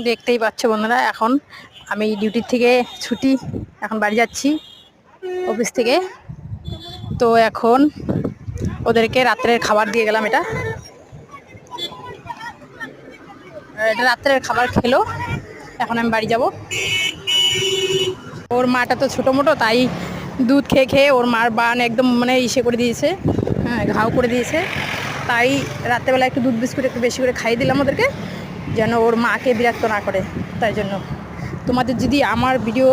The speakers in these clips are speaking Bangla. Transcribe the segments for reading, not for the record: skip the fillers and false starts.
দেখতেই পাচ্ছ বন্ধুরা, এখন আমি ডিউটির থেকে ছুটি, এখন বাড়ি যাচ্ছি অফিস থেকে। তো এখন ওদেরকে রাত্রের খাবার দিয়ে গেলাম। এটা রাত্রের খাবার খেলো, এখন আমি বাড়ি যাব। ওর মাটা তো ছোটো মোটো, তাই দুধ খেয়ে খেয়ে ওর মার বান একদম মানে ইসে করে দিয়েছে, হ্যাঁ ঘাও করে দিয়েছে। তাই রাত্রেবেলা একটু দুধ বিস্কুট একটু বেশি করে খাইয়ে দিলাম ওদেরকে, যেন ওর মাকে বিরক্ত না করে। তাই জন্য তোমাদের যদি আমার ভিডিও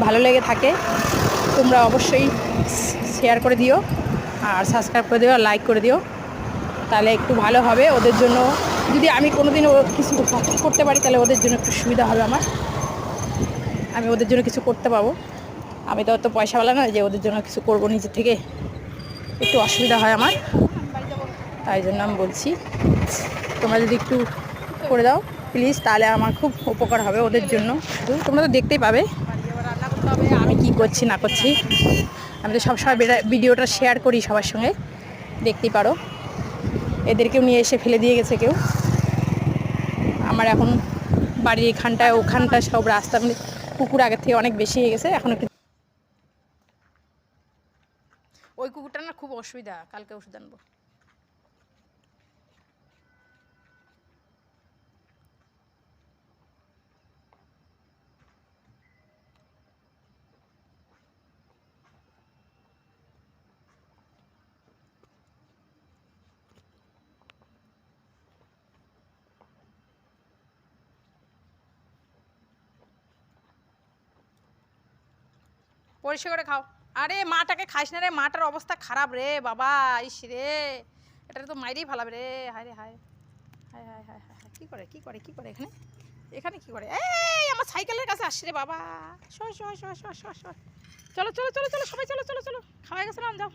ভালো লেগে থাকে তোমরা অবশ্যই শেয়ার করে দিও, আর সাবস্ক্রাইব করে দিও, আর লাইক করে দিও, তাহলে একটু ভালো হবে ওদের জন্য। যদি আমি কোনো দিন কিছু করতে পারি তাহলে ওদের জন্য একটু সুবিধা হবে আমার, আমি ওদের জন্য কিছু করতে পাবো। আমি তো অত পয়সাওয়ালা না যে ওদের জন্য কিছু করবো নিজের থেকে, একটু অসুবিধা হয় আমার। তাই জন্য আমি বলছি তোমরা যদি একটু করে দাও প্লিজ, তাহলে আমার খুব উপকার হবে ওদের জন্য। তোমরা তো দেখতেই পাবে আমি কি করছি না করছি। আমি তো সবসময় ভিডিওটা শেয়ার করি সবার সঙ্গে, দেখতেই পারো। এদেরকেও নিয়ে এসে ফেলে দিয়ে গেছে কেউ। আমার এখন বাড়ির এখানটায় ওখানটায় সব রাস্তা মানে কুকুর আগের থেকে অনেক বেশি হয়ে গেছে। এখন একটু ওই কুকুরটা না খুব অসুবিধা, কালকে ওষুধ আনবো। পরিষ্কার করে খাও। আরে মাটাকে খাইস না রে, মাটার অবস্থা খারাপ রে বাবা, ইস রে, এটা তো মাইরেই ভালাবে রে। হায় রে হায়, হায় হায় হায় হায় হায়, কী করে কী করে কী করে এখানে এখানে কী করে? এই আমার সাইকেলের কাছে আসছে রে বাবা। সর সর সর সর সর সর, চলো চলো চলো চলো সবাই চলো চলো চলো, খাওয়া গেছে না, যাও।